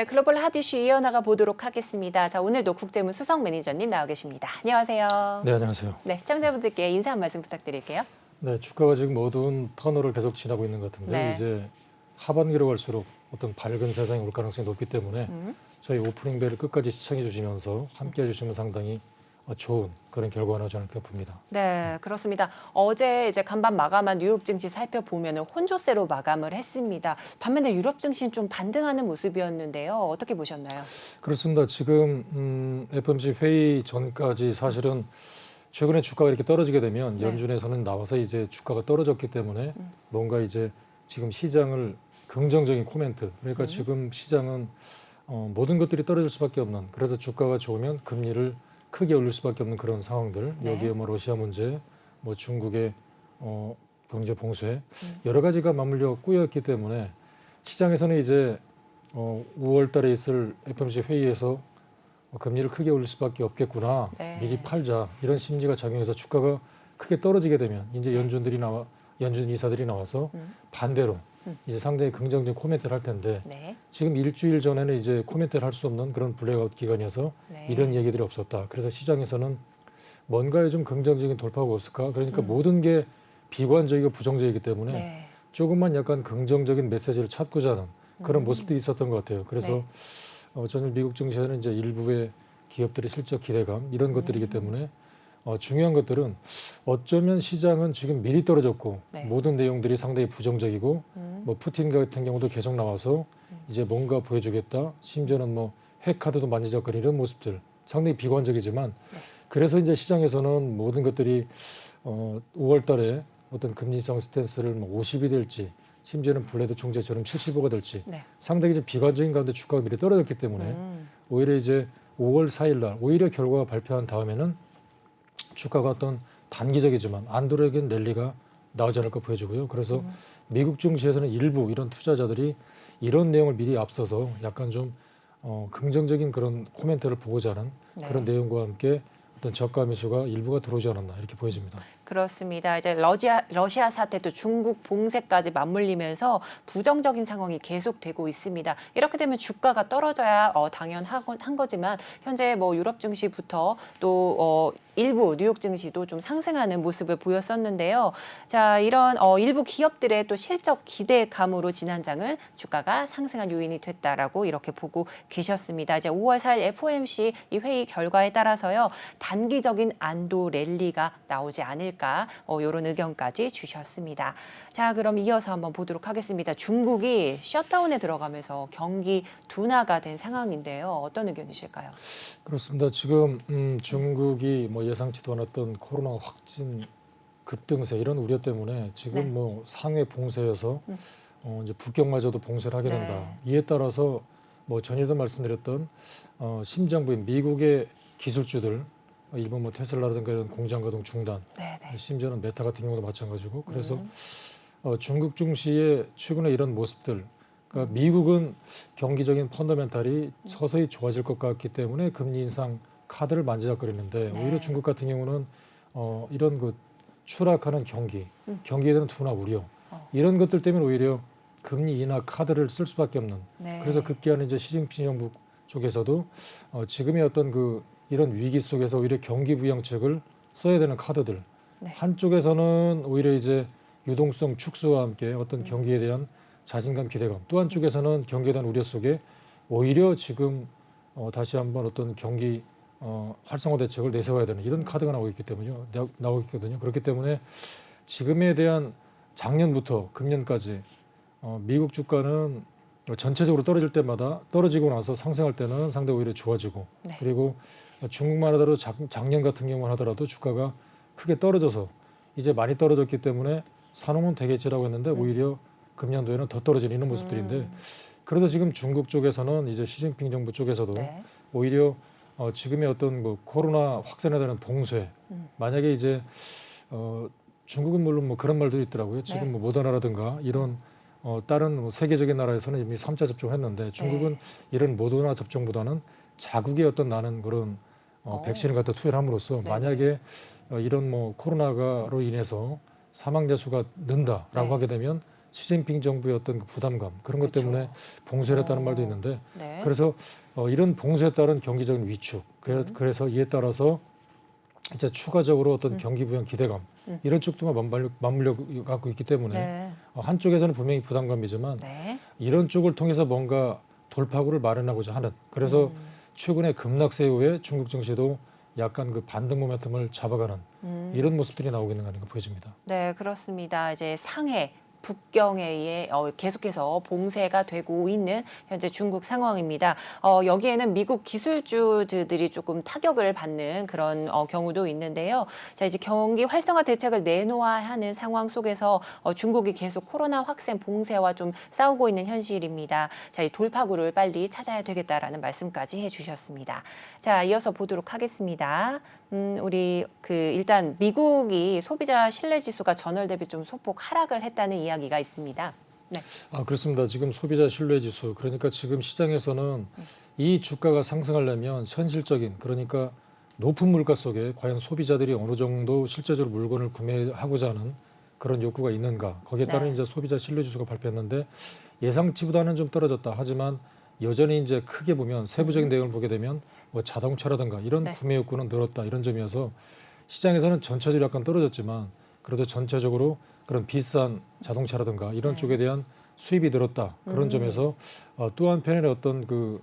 네, 글로벌 핫 이슈 이어나가 보도록 하겠습니다. 자, 오늘도 국제문 수석 매니저님 나와 계십니다. 안녕하세요. 네, 안녕하세요. 네, 시청자분들께 인사 한 말씀 부탁드릴게요. 네, 주가가 지금 어두운 터널을 계속 지나고 있는 것 같은데 네. 이제 하반기로 갈수록 어떤 밝은 세상이 올 가능성이 높기 때문에 저희 오프닝 벨을 끝까지 시청해 주시면서 함께 해주시면 상당히 좋은 그런 결과가 나오지 않을까 봅니다. 네, 그렇습니다. 어제 이제 간밤 마감한 뉴욕 증시 살펴보면 혼조세로 마감을 했습니다. 반면에 유럽 증시는 좀 반등하는 모습이었는데요. 어떻게 보셨나요? 그렇습니다. 지금 FOMC 회의 전까지 사실은 최근에 주가가 이렇게 떨어지게 되면 네. 연준에서는 나와서 이제 주가가 떨어졌기 때문에 뭔가 이제 지금 시장을 긍정적인 코멘트, 그러니까 지금 시장은 모든 것들이 떨어질 수밖에 없는, 그래서 주가가 좋으면 금리를 크게 올릴 수밖에 없는 그런 상황들. 네. 여기에 뭐 러시아 문제, 뭐 중국의 경제 봉쇄 여러 가지가 맞물려 꾸였기 때문에 시장에서는 이제 5월 달에 있을 FOMC 회의에서 금리를 크게 올릴 수밖에 없겠구나. 네. 미리 팔자. 이런 심리가 작용해서 주가가 크게 떨어지게 되면 이제 연준 이사들이 나와서 반대로 이제 상당히 긍정적인 코멘트를 할 텐데 네. 지금 일주일 전에는 이제 코멘트를 할 수 없는 그런 블랙아웃 기간이어서 네. 이런 얘기들이 없었다. 그래서 시장에서는 뭔가에 좀 긍정적인 돌파가 없을까? 그러니까 모든 게 비관적이고 부정적이기 때문에 네. 조금만 약간 긍정적인 메시지를 찾고자 하는 그런 모습들이 있었던 것 같아요. 그래서 저는 미국 증시에는 이제 일부의 기업들의 실적 기대감 이런 것들이기 때문에 중요한 것들은 어쩌면 시장은 지금 미리 떨어졌고 네. 모든 내용들이 상당히 부정적이고 뭐 푸틴 같은 경우도 계속 나와서 이제 뭔가 보여주겠다. 심지어는 뭐 핵카드도 만지작거리는 이런 모습들 상당히 비관적이지만 그래서 이제 시장에서는 모든 것들이 5월 달에 어떤 금리 인상 스탠스를 뭐 50이 될지 심지어는 블레드 총재처럼 75가 될지 네. 상당히 좀 비관적인 가운데 주가가 미리 떨어졌기 때문에 오히려 이제 5월 4일 날 오히려 결과가 발표한 다음에는 주가가 어떤 단기적이지만 안도적인 랠리가 나오지 않을까 보여지고요. 그래서 미국 증시에서는 일부 이런 투자자들이 이런 내용을 미리 앞서서 약간 좀 긍정적인 그런 코멘트를 보고자 하는 그런 내용과 함께 어떤 저가 매수가 일부가 들어오지 않았나 이렇게 보여집니다. 그렇습니다. 이제 러시아 사태도 중국 봉쇄까지 맞물리면서 부정적인 상황이 계속되고 있습니다. 이렇게 되면 주가가 떨어져야 당연한 거지만 현재 뭐 유럽 증시부터 또 일부 뉴욕 증시도 좀 상승하는 모습을 보였었는데요. 자, 이런 일부 기업들의 또 실적 기대감으로 지난 장은 주가가 상승한 요인이 됐다라고 이렇게 보고 계셨습니다. 이제 5월 4일 FOMC 이 회의 결과에 따라서요. 단기적인 안도 랠리가 나오지 않을까 이런 의견까지 주셨습니다. 자, 그럼 이어서 한번 보도록 하겠습니다. 중국이 셧다운에 들어가면서 경기 둔화가 된 상황인데요. 어떤 의견이실까요? 그렇습니다. 지금 중국이 뭐 예상치도 않았던 코로나 확진 급등세 이런 우려 때문에 지금 뭐 상해 봉쇄여서 이제 북경마저도 봉쇄를 하게 된다. 이에 따라서 뭐 전에도 말씀드렸던 심장부인 미국의 기술주들 일본 뭐 테슬라라든가 이런 공장 가동 중단, 심지어는 메타 같은 경우도 마찬가지고 그래서 중국 증시의 최근에 이런 모습들, 그러니까 미국은 경기적인 펀더멘탈이 서서히 좋아질 것 같기 때문에 금리 인상 카드를 만지작거리는데 오히려 중국 같은 경우는 이런 그 추락하는 경기에 대한 둔화 우려 이런 것들 때문에 오히려 금리 인하 카드를 쓸 수밖에 없는. 그래서 급기야는 이제 시진핑 정부 쪽에서도 지금의 어떤 그 이런 위기 속에서 오히려 경기 부양책을 써야 되는 카드들. 한쪽에서는 오히려 이제 유동성 축소와 함께 어떤 경기에 대한 자신감, 기대감. 또 한쪽에서는 경기에 대한 우려 속에 오히려 지금 다시 한번 어떤 경기 활성화 대책을 내세워야 되는 이런 카드가 나오고 있거든요. 그렇기 때문에 지금에 대한 작년부터 금년까지 미국 주가는 전체적으로 떨어질 때마다 떨어지고 나서 상승할 때는 상당히 오히려 좋아지고 그리고 중국만 하더라도 작년 같은 경우만 하더라도 주가가 크게 떨어져서 이제 많이 떨어졌기 때문에 산업은 되겠지라고 했는데 오히려 금년도에는 더 떨어지는 이런 모습들인데 그래도 지금 중국 쪽에서는 이제 시진핑 정부 쪽에서도 오히려 지금의 어떤 뭐 코로나 확산에 대한 봉쇄 만약에 이제 중국은 물론 뭐 그런 말도 있더라고요. 지금 뭐 모더나라든가 이런 다른 뭐 세계적인 나라에서는 이미 3차 접종을 했는데 중국은 이런 모더나 접종보다는 자국의 어떤 나는 그런 백신을 갖다 투여를 함으로써 만약에 이런 뭐 코로나로 인해서 사망자 수가 는다라고 하게 되면 시진핑 정부의 어떤 그 부담감 그런 것 그렇죠. 때문에 봉쇄를 했다는 말도 있는데 네. 그래서 이런 봉쇄에 따른 경기적인 위축 그래서 이에 따라서 이제 추가적으로 어떤 경기 부양 기대감 이런 쪽도 맞물려 갖고 있기 때문에 네. 한쪽에서는 분명히 부담감이지만 네. 이런 쪽을 통해서 뭔가 돌파구를 마련하고자 하는 그래서 최근에 급락세 이후에 중국 증시도 약간 그 반등 모멘텀을 잡아가는 이런 모습들이 나오고 있는 거 아닌가 보여집니다. 네, 그렇습니다. 이제 상해 북경에 의해 계속해서 봉쇄가 되고 있는 현재 중국 상황입니다. 여기에는 미국 기술주들이 조금 타격을 받는 그런 경우도 있는데요. 자, 이제 경기 활성화 대책을 내놓아야 하는 상황 속에서 중국이 계속 코로나 확산 봉쇄와 좀 싸우고 있는 현실입니다. 자, 이 돌파구를 빨리 찾아야 되겠다라는 말씀까지 해주셨습니다. 자, 이어서 보도록 하겠습니다. 우리 일단 미국이 소비자 신뢰 지수가 전월 대비 좀 소폭 하락을 했다는 이야기가 있습니다. 네. 그렇습니다. 지금 소비자 신뢰 지수 그러니까 지금 시장에서는 이 주가가 상승하려면 현실적인 그러니까 높은 물가 속에 과연 소비자들이 어느 정도 실제적으로 물건을 구매하고자 하는 그런 욕구가 있는가 거기에 따른 네. 이제 소비자 신뢰 지수가 발표했는데 예상치보다는 좀 떨어졌다. 하지만 여전히 이제 크게 보면 세부적인 내용을 보게 되면 뭐 자동차라든가 이런 네. 구매 욕구는 늘었다 이런 점이어서 시장에서는 전체적으로 약간 떨어졌지만 그래도 전체적으로 그런 비싼 자동차라든가 이런 쪽에 대한 수입이 늘었다 그런 점에서 또 한편의 어떤 그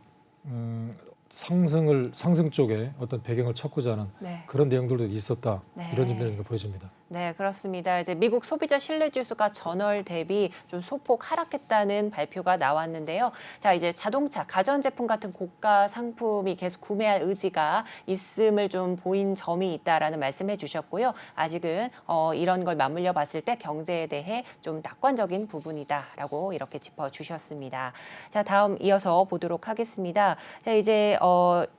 상승 쪽에 어떤 배경을 찾고자 하는 네. 그런 내용들도 있었다 네. 이런 점들이 보여집니다. 네, 그렇습니다. 이제 미국 소비자 신뢰 지수가 전월 대비 좀 소폭 하락했다는 발표가 나왔는데요. 자, 이제 자동차, 가전제품 같은 고가 상품이 계속 구매할 의지가 있음을 좀 보인 점이 있다라는 말씀해 주셨고요. 아직은 이런 걸 맞물려 봤을 때 경제에 대해 좀 낙관적인 부분이다라고 이렇게 짚어 주셨습니다. 자, 다음 이어서 보도록 하겠습니다. 자, 이제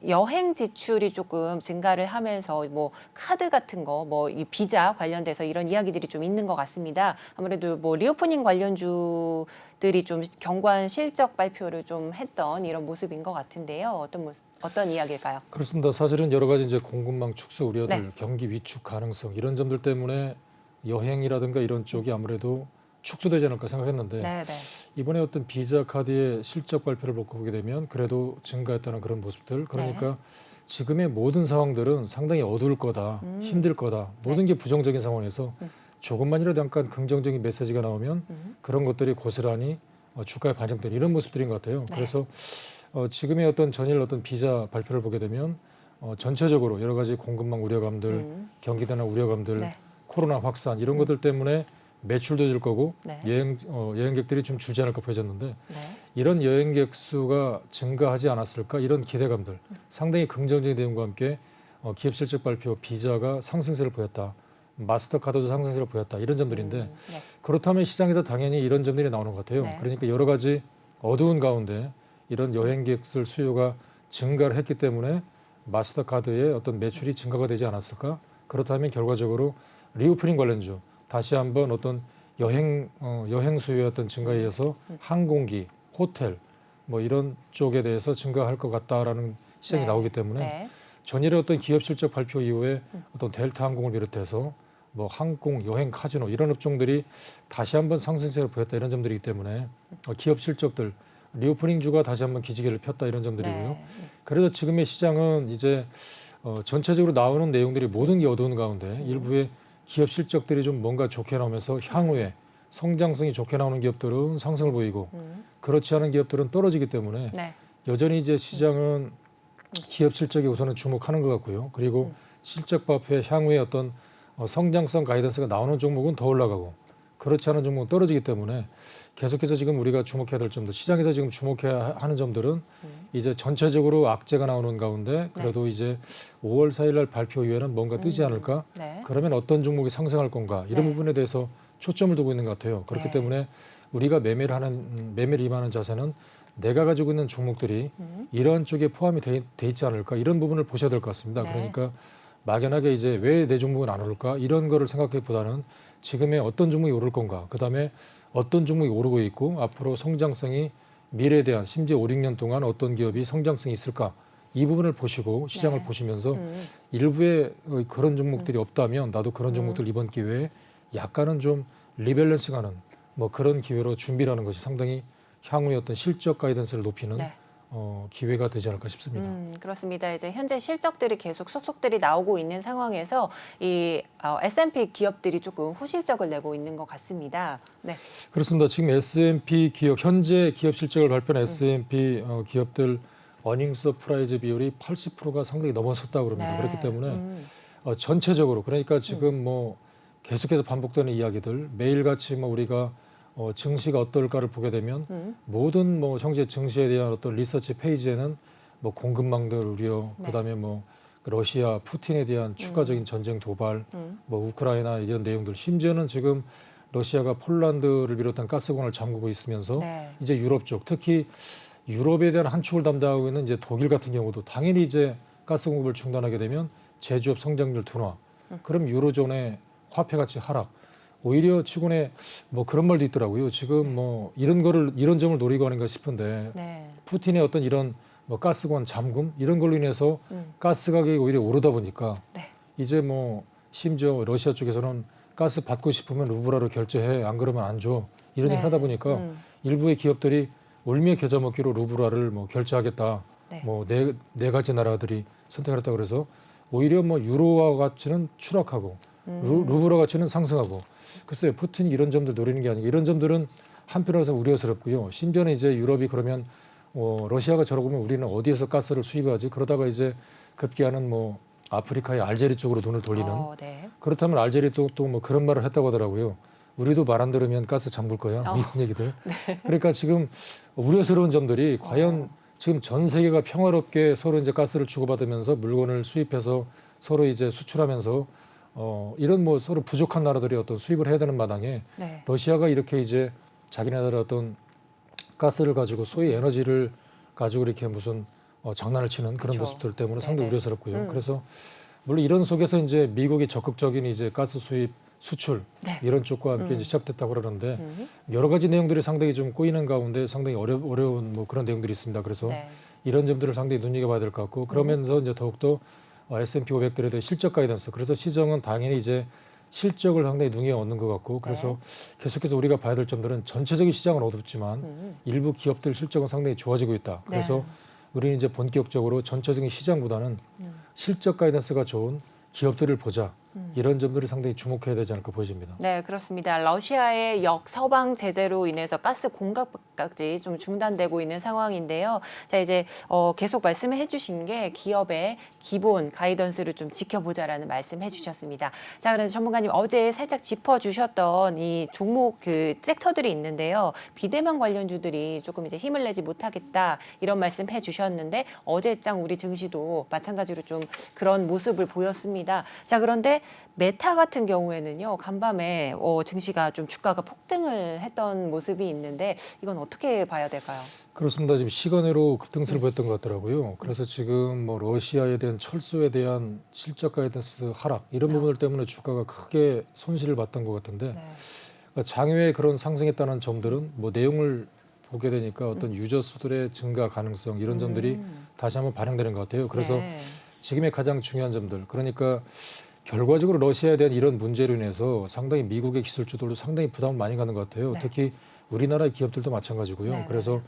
여행 지출이 조금 증가를 하면서 뭐 카드 같은 거, 뭐 이 비자 관련돼서 이런 이야기들이 좀 있는 것 같습니다. 아무래도 뭐 리오프닝 관련주들이 좀 견고한 실적 발표를 좀 했던 이런 모습인 것 같은데요. 어떤 이야기일까요? 그렇습니다. 사실은 여러 가지 이제 공급망 축소 우려들, 네. 경기 위축 가능성 이런 점들 때문에 여행이라든가 이런 쪽이 아무래도 축소되지 않을까 생각했는데 네, 네. 이번에 어떤 비자 카드의 실적 발표를 보게 되면 그래도 증가했다는 그런 모습들 그러니까 지금의 모든 상황들은 상당히 어두울 거다, 힘들 거다, 모든 게 부정적인 상황에서 조금만이라도 약간 긍정적인 메시지가 나오면 그런 것들이 고스란히 주가에 반영되는 이런 모습들인 것 같아요. 네. 그래서 지금의 어떤 전일 어떤 비자 발표를 보게 되면 전체적으로 여러 가지 공급망 우려감들, 경기 둔화 우려감들, 네. 코로나 확산 이런 것들 때문에 매출도 줄 거고 네. 여행객들이 좀 줄지 않을까 보여졌는데 네. 이런 여행객 수가 증가하지 않았을까 이런 기대감들 상당히 긍정적인 내용과 함께 기업 실적 발표 비자가 상승세를 보였다. 마스터카드도 상승세를 보였다. 이런 점들인데 네. 그렇다면 시장에서 당연히 이런 점들이 나오는 것 같아요. 네. 그러니까 여러 가지 어두운 가운데 이런 여행객들 수요가 증가를 했기 때문에 마스터카드의 어떤 매출이 증가가 되지 않았을까? 그렇다면 결과적으로 리오프닝 관련주 다시 한번 어떤 여행 수요의 어떤 증가에 의해서 항공기, 호텔 뭐 이런 쪽에 대해서 증가할 것 같다라는 시장이 네. 나오기 때문에 네. 전일의 어떤 기업 실적 발표 이후에 어떤 델타 항공을 비롯해서 뭐 항공, 여행, 카지노 이런 업종들이 다시 한번 상승세를 보였다 이런 점들이기 때문에 기업 실적들 리오프닝주가 다시 한번 기지개를 폈다 이런 점들이고요. 네. 그래서 지금의 시장은 이제 전체적으로 나오는 내용들이 모든 게 어두운 가운데 일부의 기업 실적들이 좀 뭔가 좋게 나오면서 향후에 성장성이 좋게 나오는 기업들은 상승을 보이고 그렇지 않은 기업들은 떨어지기 때문에 네. 여전히 이제 시장은 기업 실적에 우선은 주목하는 것 같고요. 그리고 실적 발표에 향후에 어떤 성장성 가이던스가 나오는 종목은 더 올라가고 그렇지 않은 종목은 떨어지기 때문에 계속해서 지금 우리가 주목해야 될 점들 시장에서 지금 주목해야 하는 점들은 이제 전체적으로 악재가 나오는 가운데 그래도 이제 5월 4일 날 발표 이후에는 뭔가 뜨지 않을까? 네. 그러면 어떤 종목이 상승할 건가? 이런 네. 부분에 대해서 초점을 두고 있는 것 같아요. 그렇기 네. 때문에 우리가 매매를 임하는 자세는 내가 가지고 있는 종목들이 이런 쪽에 포함이 돼 있지 않을까? 이런 부분을 보셔야 될 것 같습니다. 네. 그러니까 막연하게 이제 왜 내 종목은 안 오를까? 이런 거를 생각하기보다는 지금의 어떤 종목이 오를 건가? 그다음에 어떤 종목이 오르고 있고 앞으로 성장성이 미래에 대한 심지어 5, 6년 동안 어떤 기업이 성장성이 있을까? 이 부분을 보시고 시장을 네. 보시면서 일부의 그런 종목들이 없다면 나도 그런 종목들 이번 기회에 약간은 좀 리밸런싱하는 뭐 그런 기회로 준비라는 것이 상당히 향후의 어떤 실적 가이던스를 높이는 네. 기회가 되지 않을까 싶습니다. 그렇습니다. 이제 현재 실적들이 계속 속속들이 나오고 있는 상황에서 이 S&P 기업들이 조금 호실적을 내고 있는 것 같습니다. 네. 그렇습니다. 지금 S&P 기업 현재 기업 실적을 발표한 S&P 기업들 어닝 서프라이즈 비율이 80%가 상당히 넘어섰다고 합니다. 네. 그렇기 때문에 전체적으로 그러니까 지금 뭐 계속해서 반복되는 이야기들 매일같이 뭐 우리가 증시가 어떨까를 보게 되면 모든 뭐 현재 증시에 대한 어떤 리서치 페이지에는 뭐 공급망들 우려, 네. 그다음에 뭐 러시아 푸틴에 대한 추가적인 전쟁 도발, 뭐 우크라이나 이런 내용들, 심지어는 지금 러시아가 폴란드를 비롯한 가스관을 잠그고 있으면서 네. 이제 유럽 쪽, 특히 유럽에 대한 한 축을 담당하고 있는 이제 독일 같은 경우도 당연히 이제 가스 공급을 중단하게 되면 제조업 성장률 둔화, 그럼 유로존의 화폐 가치 하락. 오히려 최근에 뭐 그런 말도 있더라고요. 지금 뭐 이런 점을 노리고 하는가 싶은데 네. 푸틴의 어떤 이런 뭐 가스관 잠금 이런 걸로 인해서 가스 가격이 오히려 오르다 보니까 네. 이제 뭐 심지어 러시아 쪽에서는 가스 받고 싶으면 루블화로 결제해, 안 그러면 안 줘, 이런 네. 얘기 하다 보니까 일부의 기업들이 울며 겨자 먹기로 루블화를 뭐 결제하겠다. 네. 뭐 네 가지 나라들이 선택을 했다 그래서 오히려 뭐 유로화 가치는 추락하고 루블화 가치는 상승하고, 글쎄요, 푸틴이 이런 점들 노리는 게 아니고 이런 점들은 한편으로서 우려스럽고요. 심지어는 이제 유럽이 그러면 러시아가 저러고 보면 우리는 어디에서 가스를 수입하지? 그러다가 이제 급기야는 뭐 아프리카의 알제리 쪽으로 눈을 돌리는. 네. 그렇다면 알제리 또 뭐 그런 말을 했다고 하더라고요. 우리도 말 안 들으면 가스 잠글 거야. 뭐 이런 얘기들. 그러니까 지금 우려스러운 점들이 과연 지금 전 세계가 평화롭게 서로 이제 가스를 주고받으면서 물건을 수입해서 서로 이제 수출하면서 이런 뭐 서로 부족한 나라들이 어떤 수입을 해야 되는 마당에 네. 러시아가 이렇게 이제 자기네들의 어떤 가스를 가지고 소위 에너지를 가지고 이렇게 무슨 장난을 치는 그런 그쵸. 모습들 때문에 네네. 상당히 우려스럽고요. 그래서 물론 이런 속에서 이제 미국이 적극적인 이제 가스 수입 수출 네. 이런 쪽과 함께 이제 시작됐다고 그러는데 여러 가지 내용들이 상당히 좀 꼬이는 가운데 상당히 어려운 뭐 그런 내용들이 있습니다. 그래서 네. 이런 점들을 상당히 눈여겨봐야 될 것 같고, 그러면서 이제 더욱더 S&P 500들에 대해 실적 가이던스, 그래서 시장은 당연히 이제 실적을 상당히 눈에 얻는 것 같고, 그래서 계속해서 우리가 봐야 될 점들은 전체적인 시장은 어둡지만 일부 기업들 실적은 상당히 좋아지고 있다. 그래서 네. 우리는 이제 본격적으로 전체적인 시장보다는 실적 가이던스가 좋은 기업들을 보자. 이런 점들을 상당히 주목해야 되지 않을까 보여집니다. 네, 그렇습니다. 러시아의 역서방 제재로 인해서 가스 공급까지 좀 중단되고 있는 상황인데요. 자, 이제 계속 말씀해 주신 게 기업의 기본 가이던스를 좀 지켜보자라는 말씀해 주셨습니다. 자, 그런데 전문가님 어제 살짝 짚어주셨던 이 종목 그 섹터들이 있는데요. 비대면 관련주들이 조금 이제 힘을 내지 못하겠다 이런 말씀해 주셨는데 어제장 우리 증시도 마찬가지로 좀 그런 모습을 보였습니다. 자, 그런데 메타 같은 경우에는요, 간밤에 증시가 좀 주가가 폭등을 했던 모습이 있는데 이건 어떻게 봐야 될까요? 그렇습니다. 지금 시간으로 급등세를 보였던 것 같더라고요. 그래서 지금 뭐 러시아에 대한 철수에 대한 실적 가이던스 하락 이런 부분들 때문에 주가가 크게 손실을 봤던 것 같은데, 네. 그러니까 장외에 그런 상승했다는 점들은 뭐 내용을 보게 되니까 어떤 유저 수들의 증가 가능성 이런 점들이 다시 한번 반영되는 것 같아요. 그래서 네. 지금의 가장 중요한 점들, 그러니까 결과적으로 러시아에 대한 이런 문제로 인해서 상당히 미국의 기술주들도 상당히 부담을 많이 가는 것 같아요. 네. 특히 우리나라의 기업들도 마찬가지고요. 네, 그래서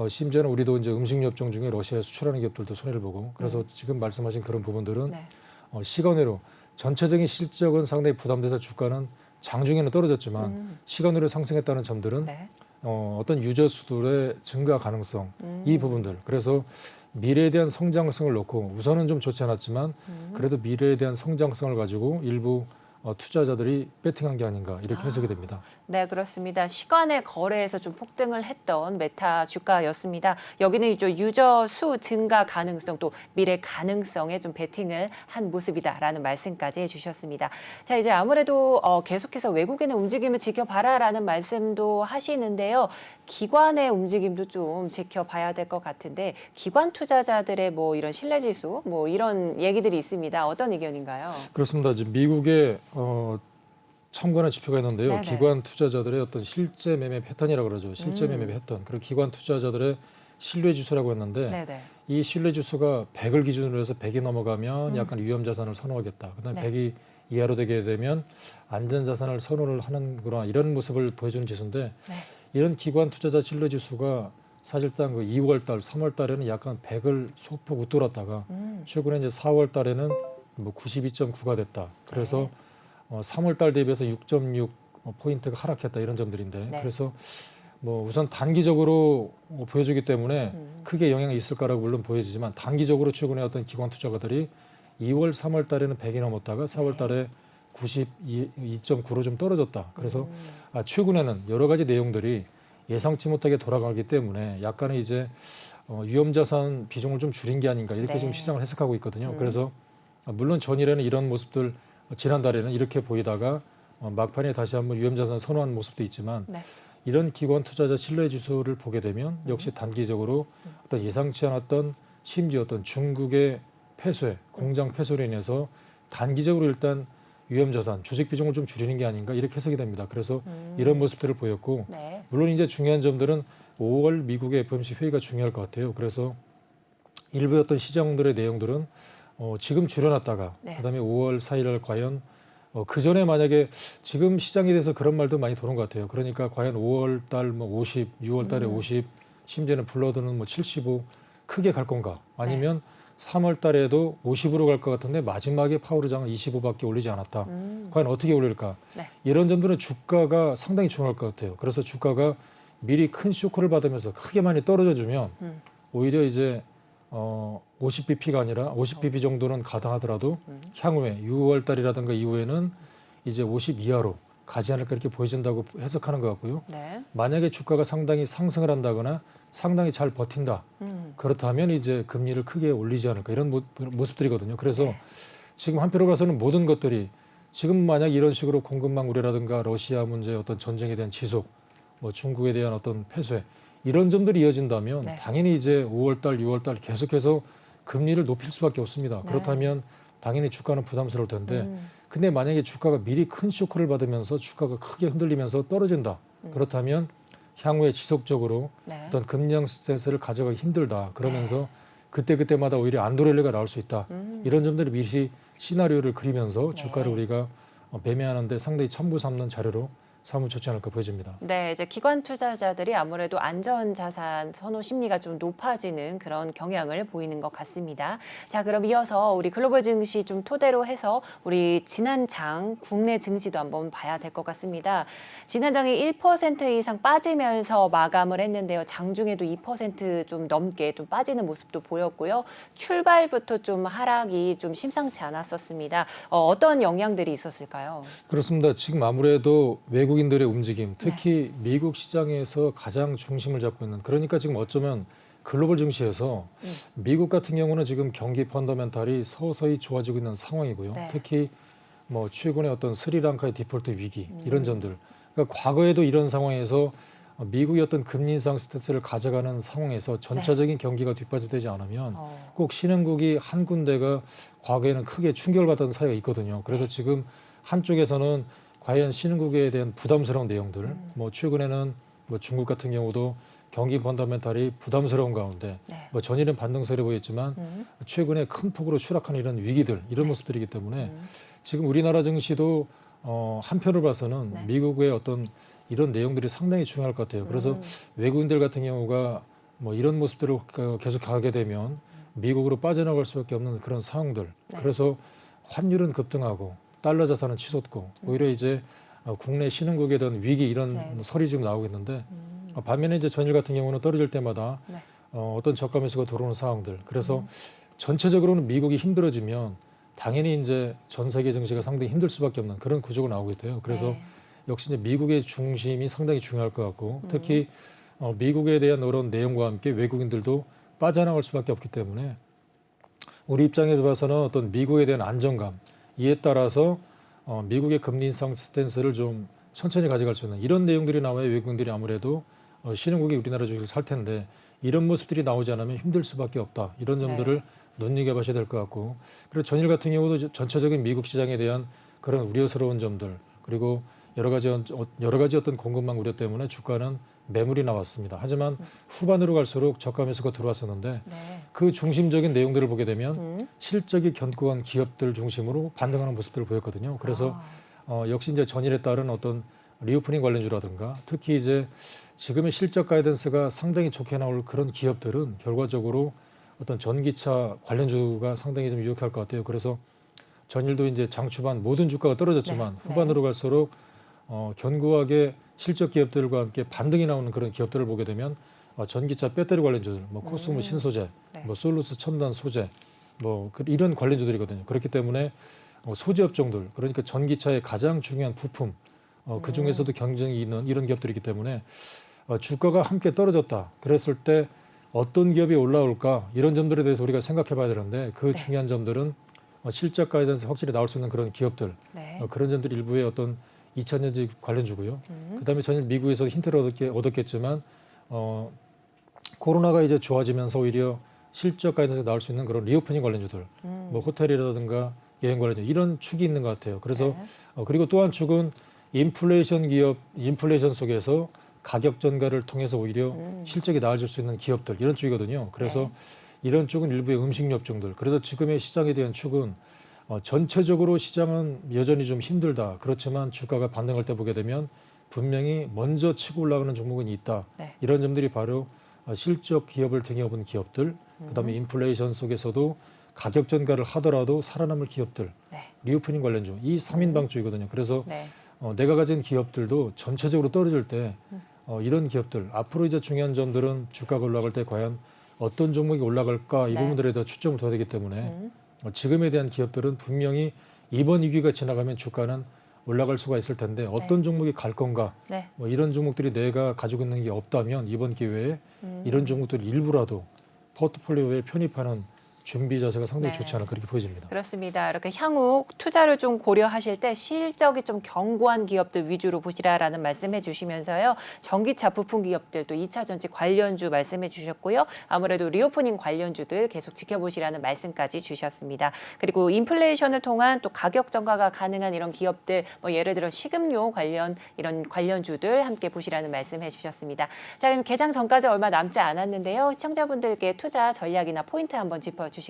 심지어는 우리도 이제 음식료 업종 중에 러시아에 수출하는 기업들도 손해를 보고, 그래서 지금 말씀하신 그런 부분들은 네. 시간으로 전체적인 실적은 상당히 부담돼서 주가는 장중에는 떨어졌지만 시간으로 상승했다는 점들은 네. 어떤 유저 수들의 증가 가능성 이 부분들, 그래서 미래에 대한 성장성을 놓고 우선은 좀 좋지 않았지만 그래도 미래에 대한 성장성을 가지고 일부 투자자들이 배팅한 게 아닌가 이렇게 해석이 됩니다. 네, 그렇습니다. 시간의 거래에서 좀 폭등을 했던 메타 주가였습니다. 여기는 이제 유저 수 증가 가능성 또 미래 가능성에 좀 베팅을 한 모습이다라는 말씀까지 해주셨습니다. 자, 이제 아무래도 계속해서 외국인의 움직임을 지켜봐라라는 말씀도 하시는데요. 기관의 움직임도 좀 지켜봐야 될 것 같은데 기관 투자자들의 뭐 이런 신뢰지수 뭐 이런 얘기들이 있습니다. 어떤 의견인가요? 그렇습니다. 지금 미국의 참고하는 지표가 있는데요. 네네. 기관 투자자들의 어떤 실제 매매 패턴이라고 그러죠. 실제 매매 패턴. 그리고 기관 투자자들의 신뢰 지수라고 했는데 네네. 이 신뢰 지수가 100을 기준으로 해서 100이 넘어가면 약간 위험 자산을 선호하겠다. 그다음에 네. 100이 이하로 되게 되면 안전자산을 선호를 하는구나 이런 모습을 보여주는 지수인데 네. 이런 기관 투자자 신뢰 지수가 사실상 그 2월 달, 3월 달에는 약간 100을 소폭 웃돌았다가 최근에 이제 4월 달에는 뭐 92.9가 됐다. 그래서 3월 달 대비해서 6.6 포인트가 하락했다 이런 점들인데 네. 그래서 뭐 우선 단기적으로 보여주기 때문에 크게 영향이 있을 거라고 물론 보여지지만 단기적으로 최근에 어떤 기관 투자가들이 2월, 3월 달에는 100이 넘었다가 4월 달에 92.9로 좀 떨어졌다. 그래서 최근에는 여러 가지 내용들이 예상치 못하게 돌아가기 때문에 약간의 이제 위험자산 비중을 좀 줄인 게 아닌가 이렇게 네. 좀 시장을 해석하고 있거든요. 그래서 물론 전일에는 이런 모습들 지난달에는 이렇게 보이다가 막판에 다시 한번 위험자산 선호한 모습도 있지만 네. 이런 기관 투자자 신뢰 지수를 보게 되면 역시 단기적으로 어떤 예상치 않았던 심지어 어떤 중국의 폐쇄, 공장 폐쇄로 인해서 단기적으로 일단 위험자산, 주식 비중을 좀 줄이는 게 아닌가 이렇게 해석이 됩니다. 그래서 이런 모습들을 보였고 네. 물론 이제 중요한 점들은 5월 미국의 FOMC 회의가 중요할 것 같아요. 그래서 일부 어떤 시장들의 내용들은 지금 줄여놨다가 네. 그다음에 5월 4일을 과연 그 전에 만약에 지금 시장에 대해서 그런 말도 많이 도는 것 같아요. 그러니까 과연 5월 달 뭐 50, 6월 달에 50, 심지어는 불러드는 뭐 75 크게 갈 건가? 아니면 3월 달에도 50으로 갈 것 같은데 마지막에 파월 의장은 25밖에 올리지 않았다. 과연 어떻게 올릴까? 네. 이런 점들은 주가가 상당히 중요할 것 같아요. 그래서 주가가 미리 큰 쇼크를 받으면서 크게 많이 떨어져 주면 오히려 이제 50bp가 아니라 50bp 정도는 가당하더라도 향후에 6월 달이라든가 이후에는 이제 50 이하로 가지 않을까 이렇게 보여진다고 해석하는 것 같고요. 네. 만약에 주가가 상당히 상승을 한다거나 상당히 잘 버틴다. 그렇다면 이제 금리를 크게 올리지 않을까 이런 모습들이거든요. 그래서 지금 한편으로 봐서는 모든 것들이 지금 만약 이런 식으로 공급망 우려라든가 러시아 문제 어떤 전쟁에 대한 지속, 뭐 중국에 대한 어떤 폐쇄 이런 점들이 이어진다면 네. 당연히 이제 5월 달, 6월 달 계속해서 금리를 높일 수밖에 없습니다. 그렇다면 당연히 주가는 부담스러울 텐데 근데 만약에 주가가 미리 큰 쇼크를 받으면서 주가가 크게 흔들리면서 떨어진다. 그렇다면 향후에 지속적으로 네. 어떤 금리형 스탠스를 가져가기 힘들다. 그러면서 그때그때마다 오히려 안도렐레가 나올 수 있다. 이런 점들을 미리 시나리오를 그리면서 주가를 우리가 매매하는데 상당히 첨부 삼는 자료로 삼으면 좋지 않을까 보여집니다. 네, 이제 기관 투자자들이 아무래도 안전 자산 선호 심리가 좀 높아지는 그런 경향을 보이는 것 같습니다. 자, 그럼 이어서 우리 글로벌 증시 좀 토대로 해서 우리 지난 장 국내 증시도 한번 봐야 될 것 같습니다. 지난 장이 1% 이상 빠지면서 마감을 했는데요. 장중에도 2%좀 넘게 좀 빠지는 모습도 보였고요. 출발부터 좀 하락이 좀 심상치 않았었습니다. 어떤 영향들이 있었을까요? 그렇습니다. 지금 아무래도 외국인들의 움직임, 특히 미국 시장에서 가장 중심을 잡고 있는 그러니까 지금 어쩌면 글로벌 증시에서 미국 같은 경우는 지금 경기 펀더멘탈이 서서히 좋아지고 있는 상황이고요. 네. 특히 뭐 최근에 어떤 스리랑카의 디폴트 위기 이런 점들. 그러니까 과거에도 이런 상황에서 미국의 어떤 금리 인상 스탠스를 가져가는 상황에서 전체적인 경기가 뒷받침되지 않으면 꼭 신흥국이 한 군데가 과거에는 크게 충격을 받았던 사례가 있거든요. 그래서 지금 한쪽에서는 과연 신흥국에 대한 부담스러운 내용들, 뭐 최근에는 뭐 중국 같은 경우도 경기 펀더멘탈이 부담스러운 가운데 뭐 전일은 반등세를 보였지만 최근에 큰 폭으로 추락하는 이런 위기들, 이런 모습들이기 때문에 지금 우리나라 증시도 한편으로 봐서는 미국의 어떤 이런 내용들이 상당히 중요할 것 같아요. 그래서 외국인들 같은 경우가 뭐 이런 모습들을 계속 가게 되면 미국으로 빠져나갈 수밖에 없는 그런 상황들. 그래서 환율은 급등하고 달러 자산은 치솟고 오히려 이제 국내 신흥국에 대한 위기 이런 설이 지금 나오고 있는데 반면에 이제 전일 같은 경우는 떨어질 때마다 어떤 저가 매수가 들어오는 상황들. 그래서 전체적으로는 미국이 힘들어지면 당연히 이제 전 세계 증시가 상당히 힘들 수밖에 없는 그런 구조가 나오고 있대요. 그래서 역시 이제 미국의 중심이 상당히 중요할 것 같고 특히 미국에 대한 이런 내용과 함께 외국인들도 빠져나갈 수밖에 없기 때문에 우리 입장에서 봐서는 어떤 미국에 대한 안정감 이에 따라서 미국의 금리 인상 스탠스를 좀 천천히 가져갈 수 있는 이런 내용들이 나와야 외국인들이 아무래도 신흥국이 우리나라 주식을 살 텐데 이런 모습들이 나오지 않으면 힘들 수밖에 없다. 이런 점들을 눈여겨봐야 될 것 같고 그리고 전일 같은 경우도 전체적인 미국 시장에 대한 그런 우려스러운 점들 그리고 여러 가지 어떤 공급망 우려 때문에 주가는 매물이 나왔습니다. 하지만 후반으로 갈수록 저가 매수가 들어왔었는데 네. 그 중심적인 내용들을 보게 되면 실적이 견고한 기업들 중심으로 반등하는 모습들을 보였거든요. 그래서 역시 이제 전일에 따른 어떤 리오프닝 관련주라든가 특히 이제 지금의 실적 가이던스가 상당히 좋게 나올 그런 기업들은 결과적으로 어떤 전기차 관련주가 상당히 좀 유력할 것 같아요. 그래서 전일도 이제 장 초반 모든 주가가 떨어졌지만 네. 후반으로 갈수록 견고하게 실적 기업들과 함께 반등이 나오는 그런 기업들을 보게 되면 전기차 배터리 관련주들, 뭐 코스모 신소재, 네. 뭐 솔루스 첨단 소재, 뭐 이런 관련주들이거든요. 그렇기 때문에 소재 업종들, 그러니까 전기차의 가장 중요한 부품, 그 중에서도 경쟁이 있는 이런 기업들이기 때문에 주가가 함께 떨어졌다. 그랬을 때 어떤 기업이 올라올까 이런 점들에 대해서 우리가 생각해 봐야 되는데 그 네. 중요한 중요한 점들은 실적 가이던스 확실히 나올 수 있는 그런 기업들, 네. 그런 점들이 일부의 어떤 2차전지 관련주고요. 그다음에 전일 미국에서 힌트를 얻었겠지만 코로나가 이제 좋아지면서 오히려 실적 가이던스 나올 수 있는 그런 리오프닝 관련주들, 뭐 호텔이라든가 여행 관련주 이런 축이 있는 것 같아요. 그래서 네. 그리고 또 한 축은 인플레이션 기업, 인플레이션 속에서 가격 전가를 통해서 오히려 실적이 나아질 수 있는 기업들 이런 쪽이거든요. 그래서 네. 이런 쪽은 일부의 음식료 업종들. 그래서 지금의 시장에 대한 축은 전체적으로 시장은 여전히 좀 힘들다. 그렇지만 주가가 반등할 때 보게 되면 분명히 먼저 치고 올라가는 종목은 있다. 네. 이런 점들이 바로 실적 기업을 등에 업은 기업들, 그다음에 인플레이션 속에서도 가격 전가를 하더라도 살아남을 기업들, 네. 리오프닝 관련주, 이 3인방주이거든요. 그래서 네. 내가 가진 기업들도 전체적으로 떨어질 때 이런 기업들, 앞으로 이제 중요한 점들은 주가가 올라갈 때 과연 어떤 종목이 올라갈까 이 네. 부분들에 대해 초점을 둬야 되기 때문에 지금에 대한 기업들은 분명히 이번 위기가 지나가면 주가는 올라갈 수가 있을 텐데 어떤 종목이 갈 건가 네. 뭐 이런 종목들이 내가 가지고 있는 게 없다면 이번 기회에 이런 종목들 일부라도 포트폴리오에 편입하는 준비 자세가 상당히 네. 좋지 않을까 그렇게 보여집니다. 그렇습니다. 이렇게 향후 투자를 좀 고려하실 때 실적이 좀 견고한 기업들 위주로 보시라라는 말씀해 주시면서요. 전기차 부품 기업들 또 2차 전지 관련주 말씀해 주셨고요. 아무래도 리오프닝 관련주들 계속 지켜보시라는 말씀까지 주셨습니다. 그리고 인플레이션을 통한 또 가격 전가가 가능한 이런 기업들 뭐 예를 들어 식음료 관련 이런 관련주들 함께 보시라는 말씀해 주셨습니다. 자, 그럼 개장 전까지 얼마 남지 않았는데요. 시청자분들께 투자 전략이나 포인트 한번 짚어주시겠어요?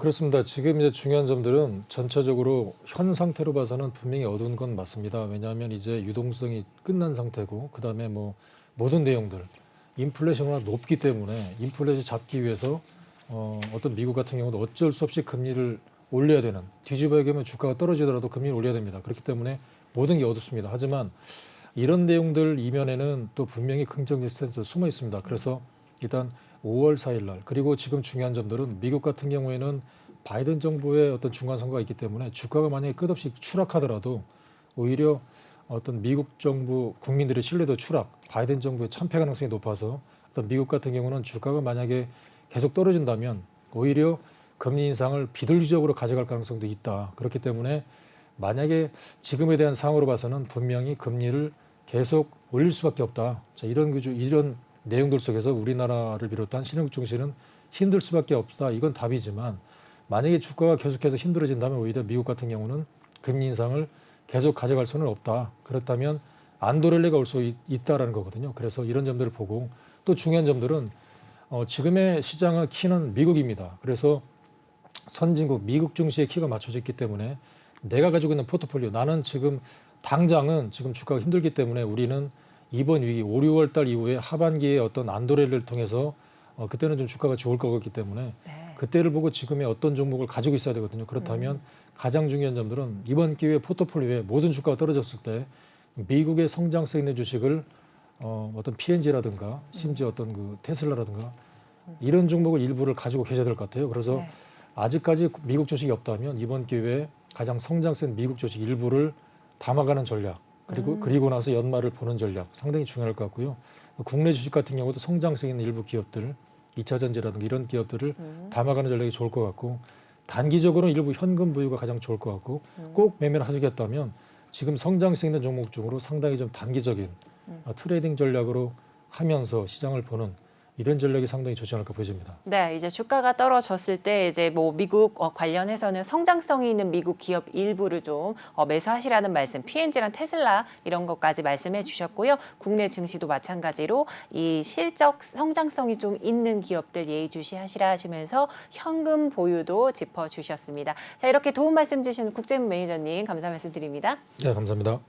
그렇습니다. 지금 이제 중요한 점들은 전체적으로 현 상태로 봐서는 분명히 어두운 건 맞습니다. 왜냐하면 이제 유동성이 끝난 상태고, 그 다음에 뭐 모든 내용들, 인플레이션이 높기 때문에 인플레이션 잡기 위해서 어떤 미국 같은 경우도 어쩔 수 없이 금리를 올려야 되는, 뒤집어야 되면 주가가 떨어지더라도 금리를 올려야 됩니다. 그렇기 때문에 모든 게 어둡습니다. 하지만 이런 내용들 이면에는 또 분명히 긍정적 스탠스가 숨어 있습니다. 그래서 일단 5월 4일 날, 그리고 지금 중요한 점들은 미국 같은 경우에는 바이든 정부의 어떤 중간 선거가 있기 때문에 주가가 만약에 끝없이 추락하더라도 오히려 어떤 미국 정부 국민들의 신뢰도 추락, 바이든 정부의 참패 가능성이 높아서 어떤 미국 같은 경우는 주가가 만약에 계속 떨어진다면 오히려 금리 인상을 비둘기적으로 가져갈 가능성도 있다. 그렇기 때문에 만약에 지금에 대한 상황으로 봐서는 분명히 금리를 계속 올릴 수밖에 없다. 자, 이런 내용들 속에서 우리나라를 비롯한 신흥국 증시는 힘들 수밖에 없다. 이건 답이지만 만약에 주가가 계속해서 힘들어진다면 오히려 미국 같은 경우는 금리 인상을 계속 가져갈 수는 없다. 그렇다면 안도렐레가 올 수 있다라는 거거든요. 그래서 이런 점들을 보고 또 중요한 점들은 지금의 시장의 키는 미국입니다. 그래서 선진국 미국 증시의 키가 맞춰져 있기 때문에 내가 가지고 있는 포트폴리오, 나는 지금 당장은 지금 주가가 힘들기 때문에 우리는 이번 위기 5, 6월 달 이후에 하반기에 어떤 안도렐레를 통해서 그때는 좀 주가가 좋을 거기 때문에 네. 그때를 보고 지금의 어떤 종목을 가지고 있어야 되거든요. 그렇다면 가장 중요한 점들은 이번 기회에 포트폴리오에 모든 주가가 떨어졌을 때 미국의 성장성 있는 주식을 어떤 P&G라든가 심지어 어떤 그 테슬라라든가 이런 종목을 일부를 가지고 계셔야 될 것 같아요. 그래서 네. 아직까지 미국 주식이 없다면 이번 기회에 가장 성장성 일부 주식 일부를 담아가는 전략, 그리고 나서 연말을 보는 전략 상당히 중요할 것 같고요. 국내 주식 같은 경우도 성장성 있는 일부 기업들, 2차 전지라든가 이런 기업들을 담아가는 전략이 좋을 것 같고, 단기적으로는 일부 현금 보유가 가장 좋을 것 같고, 꼭 매매를 하시겠다면 지금 성장성 있는 종목 중으로 상당히 좀 단기적인 트레이딩 전략으로 하면서 시장을 보는 이런 전략이 상당히 좋지 않을까 보여집니다. 네, 이제 주가가 떨어졌을 때 이제 뭐 미국 관련해서는 성장성이 있는 미국 기업 일부를 좀 매수하시라는 말씀, P&G랑 테슬라 이런 것까지 말씀해 주셨고요. 국내 증시도 마찬가지로 이 실적 성장성이 좀 있는 기업들 예의주시하시라 하시면서 현금 보유도 짚어주셨습니다. 자, 이렇게 도움 말씀 주신 국제문 매니저님 감사 말씀드립니다. 네, 감사합니다.